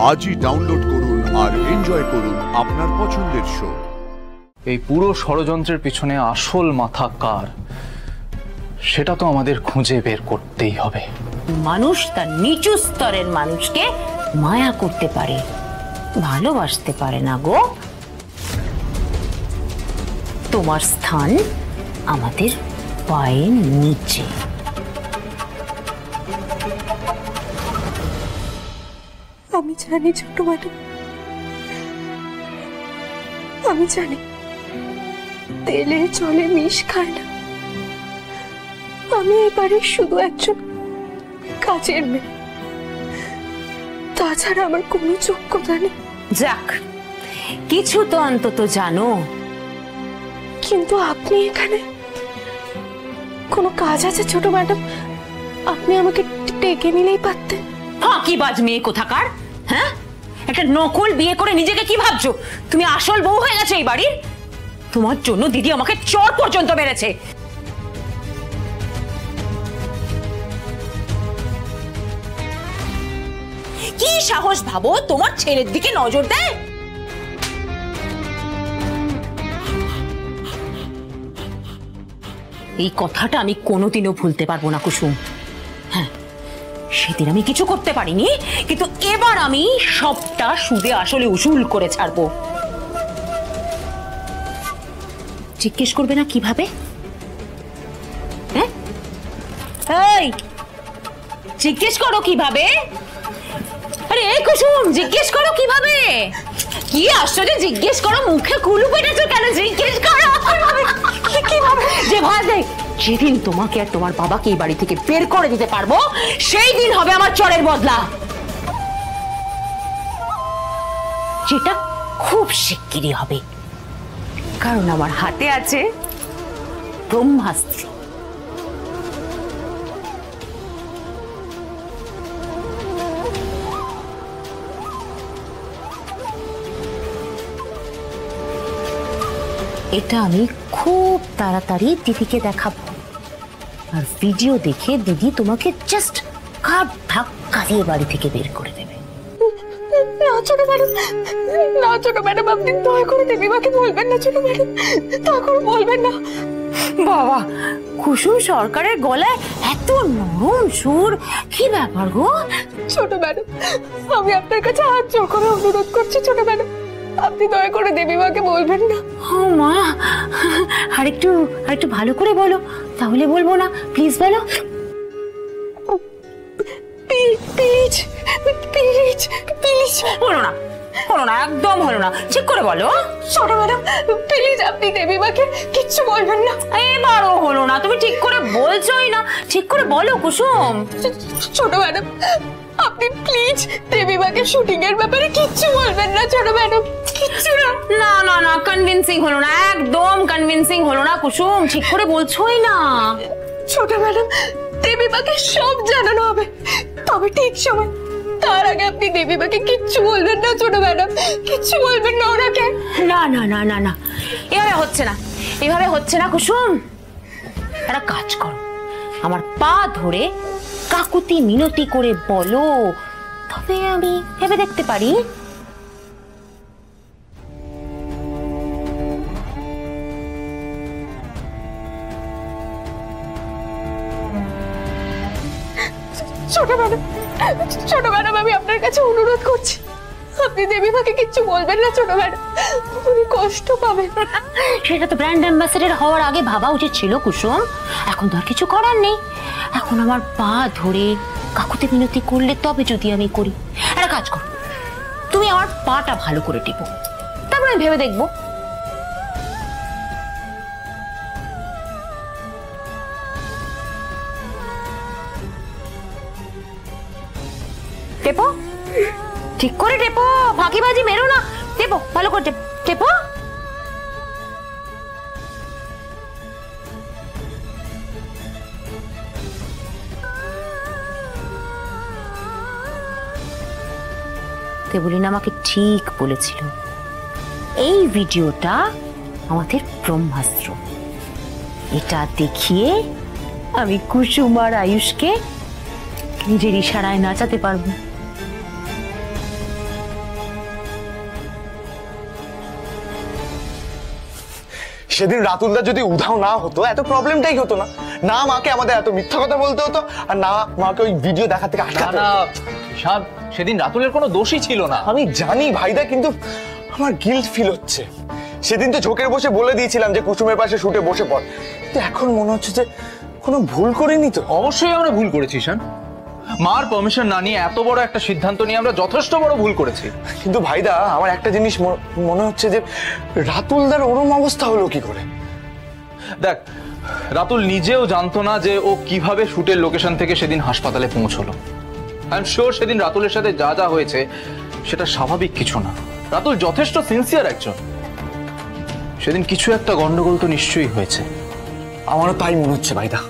আজই ডাউনলোড করুন আর এনজয় করুন আপনার পছন্দের শো। এই পুরো ষড়যন্ত্রের পিছনে আসল মাথা কার, সেটা তো আমাদের খুঁজে বের করতেই হবে। মানুষ তার নিচু স্তরের মানুষকে মায়া করতে পারে, ভালোবাসতে পারে না গো। তোমার স্থান আমাদের পায়ের নিচে। আমি জানি ছোট ম্যাডাম, আমি জানি তেলে চলে মিশ খায় না। আমি এই বাড়ির শুধু একজন কাজের মেয়ে, তাছাড়া আমার কোনো যোগ্যতা নেই। যাক, কিছু তো অন্তত জানো। কিন্তু আপনি এখানে কোনো কাজ আছে ছোট ম্যাডাম? আপনি আমাকে ডেকে নিলেই পারতেন। কি বাজ মেয়ে কোথাকার, হ্যাঁ? একটা নকল বিয়ে করে নিজেকে কি ভাবছো? তুমি আসল বউ হয়ে গেছো এই বাড়ির। তোমার জন্য দিদি আমাকে চর পর্যন্ত মেরেছে। কি সাহস ভাবো তোমার ছেলের দিকে নজর দেয়? এই কথাটা আমি কোনোদিনও ভুলতে পারবো না কুসুম। হ্যাঁ, সেদিন আমি কিছু করতে পারিনি, কিন্তু এবার আমি সবটা সুদে আসলে উসুল করে ছাড়বো। জিজ্ঞেস করবে না কিভাবে? হ্যাঁ, এই জিজ্ঞেস করো কিভাবে? আরে এই কুসুম, জিজ্ঞেস করো কিভাবে? কি আশ্চর্য, জিজ্ঞেস করো, মুখে কুলু পেটেছো কেন? জিজ্ঞেস করো কিভাবে। যে ভাবে যেদিন তোমাকে আর তোমার বাবাকে এই বাড়ি থেকে বের করে দিতে পারবো, সেই দিন হবে আমার চরের বদলা, যেটা খুব শিগগিরই হবে। কারণ আমার হাতে আছে ব্রহ্মাস্ত্র। এটা আমি খুব তাড়াতাড়ি দিদিকে দেখাবো, আর ভিডিও দেখে দিদি তোমাকে জাস্ট কাপ ধাক্কা দিয়ে বাড়ি থেকে বের করে দেবে। না ছোট ম্যাডাম, না ছোট ম্যাডাম, আপনি দয়া করে দেবীমাকে বলবেন না ছোট ম্যাডাম, দয়া করে বলবেন না। বাবা, কুসুম সরকারের গলায় এত নরম সুর, কি ব্যাপার গো? ছোট ম্যাডাম, আমি আপনার কাছে হাত জোর করে অনুরোধ করছি ছোট ম্যাডাম, আপনি দয়া করে দেবীমাকে বলবেন না। ও মা, আরেকটু ভালো করে বলো, তাহলে বলবো না। প্লিজ বলো। Please please please. বলো না, হলো না, একদম হলো না, ঠিক করে বলো। ছোট ম্যাডাম প্লিজ, আপনি দেবীমাকে কিচ্ছু বলবেন না। এবারও হলো না, তুমি ঠিক করে বলছোই না, ঠিক করে বলো কুসুম। ছোট ম্যাডাম, আপনি প্লিজ দেবীমাকে শুটিং এর ব্যাপারে কিচ্ছু বলবেন না ছোট ম্যাডাম, কিচ্ছু না। না না না, কনভিন্সিং হলো না, একদম কনভিন্সিং হলো না কুসুম, ঠিক করে বলছোই না। ছোট ম্যাডাম, দেবীমাকে সব জানানো হবে, তবে ঠিক সময়। তার আগে আপনি দেবীমাকে কিচ্ছু বলবেন না ছোট ম্যাডাম, কিচ্ছু বলবেন না ওনাকে। না না না না না, এভাবে হচ্ছে না, এভাবে হচ্ছে না কুসুম। একটা কাজ করো, আমার পা ধরে কাকুতি মিনতি করে বলো, তবে আমি ভেবে দেখতে পারি। ছোট ম্যাডাম, ছোট ম্যাডাম, আমি আপনার কাছে অনুরোধ করছি, আপনি দেবীমাকে কিচ্ছু বলবেন না ছোট ম্যাডাম, উনি কষ্ট পাবেন। সেটা তো ব্র্যান্ড অ্যাম্বাসেডর হওয়ার আগে ভাবা উচিত ছিল কুসুম। এখন তো আর কিছু করার নেই। এখন আমার পা ধরে কাকুতি মিনতি করলে তবে যদি আমি করি। একটা কাজ করো, তুমি আমার পাটা ভালো করে টিপো, তারপরে আমি ভেবে দেখবো। টেপো, ঠিক করে টেপো, ফাঁকিবাজি মেরো না। টেপো, ভালো করে টেপো। দেবলীন আমাকে ঠিক বলেছিল, এই ভিডিওটা আমাদের ব্রহ্মাস্ত্র। এটা দেখিয়ে আমি কুসুম আর আয়ুষকে নিজের ইশারায় নাচাতে পারবো। সেদিন রাতুলদা যদি উধাও না হতো এত প্রবলেমটাই হতো না, না মাকে আমাদের এত মিথ্যা কথা বলতে হতো, আর না মাকে ওই ভিডিও দেখা থেকে না আটকাতে না হতো। ঈশান, সেদিন রাতুলের কোনো দোষই ছিল না। আমি জানি ভাইদা, কিন্তু আমার গিল্ট ফিল হচ্ছে। সেদিন তো ঝোঁকের বসে বলে দিয়েছিলাম যে কুসুমের পাশে শুটে বসে পড়, কিন্তু এখন মনে হচ্ছে যে কোনো ভুল করিনি তো। অবশ্যই আমরা ভুল করেছি ঈশান, মার পারমিশন না নিয়ে এত বড় একটা সিদ্ধান্ত নিয়ে আমরা যথেষ্ট বড় ভুল করেছি। কিন্তু ভাইদা আমার একটা জিনিস মনে হচ্ছে যে রাতুলদার ওরম অবস্থা হলো কি করে। দেখ, রাতুল নিজেও জানতো না যে ও কিভাবে শুটের লোকেশন থেকে সেদিন হাসপাতালে পৌঁছলো। আই এম শিওর সেদিন রাতুলের সাথে যা যা হয়েছে সেটা স্বাভাবিক কিছু না। রাতুল যথেষ্ট সিনসিয়ার একজন, সেদিন কিছু একটা গন্ডগোল তো নিশ্চয়ই হয়েছে। আমারও তাই মনে হচ্ছে ভাইদা।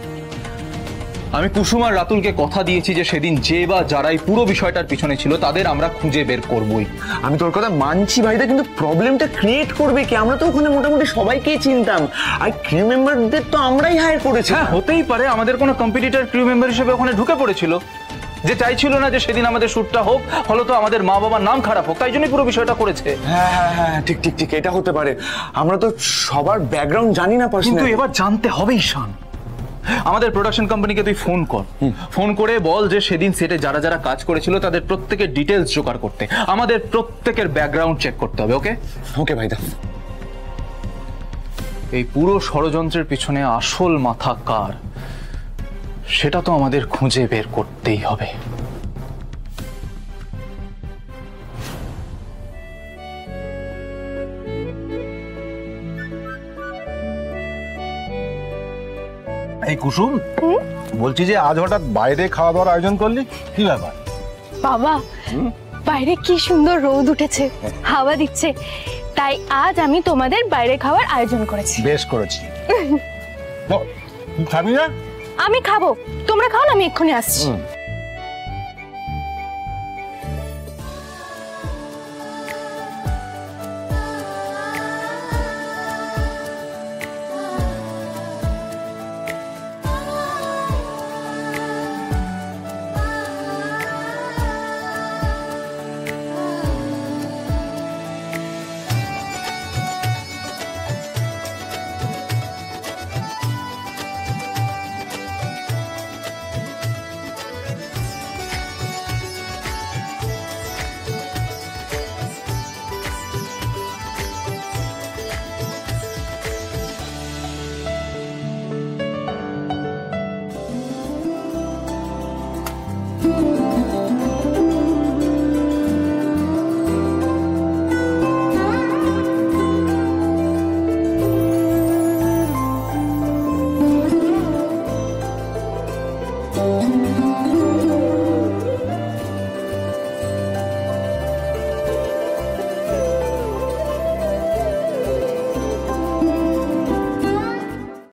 আমি কুসুম আর রাতুলকে কথা দিয়েছি যে সেদিন যে বা যারাই পুরো বিষয়টার পিছনে ছিল তাদের আমরা খুঁজে বের করবই। আমি তোর কথা মানছি ভাইদা, কিন্তু প্রবলেমটা ক্রিয়েট করবে কি? আমরা তো ওখানে মোটামুটি সবাইকেই চিনতাম, আর ক্রিউ মেম্বারদের তো আমরাই হায়ার করেছি। হ্যাঁ, হতেই পারে আমাদের কোনো কম্পিটিটর ক্রিউ মেম্বার হিসেবে ওখানে ঢুকে পড়েছিল, যে চাইছিল না যে সেদিন আমাদের শুটটা হোক, ফলত আমাদের মা বাবার নাম খারাপ হোক, তাই জন্যই পুরো বিষয়টা করেছে। হ্যাঁ হ্যাঁ হ্যাঁ, ঠিক ঠিক ঠিক, এটা হতে পারে। আমরা তো সবার ব্যাকগ্রাউন্ড জানি না কিন্তু পার্সোনালি। এবার জানতে হবে ঈশান। আমাদের প্রোডাকশন কোম্পানিকে তুই ফোন কর, ফোন করে বল যে সেদিন সেটে যারা যারা কাজ করেছিল তাদের প্রত্যেকের ডিটেলস জোগাড় করতে, আমাদের প্রত্যেকের ব্যাকগ্রাউন্ড চেক করতে হবে। ওকে ওকে ভাইদা। এই পুরো ষড়যন্ত্রের পিছনে আসল মাথা কার সেটা তো আমাদের খুঁজে বের করতেই হবে। এই কুসুম, বলছি যে আজ হঠাৎ বাইরে খাওয়া দাওয়ার আয়োজন করলি, কি ব্যাপার? বাবা, বাইরে কি সুন্দর রোদ উঠেছে, হাওয়া দিচ্ছে, তাই আজ আমি তোমাদের বাইরে খাওয়ার আয়োজন করেছি। বেশ করেছি। তুই খাবি না? আমি খাবো, তোমরা খাও না, আমি এক্ষুনি আসছি।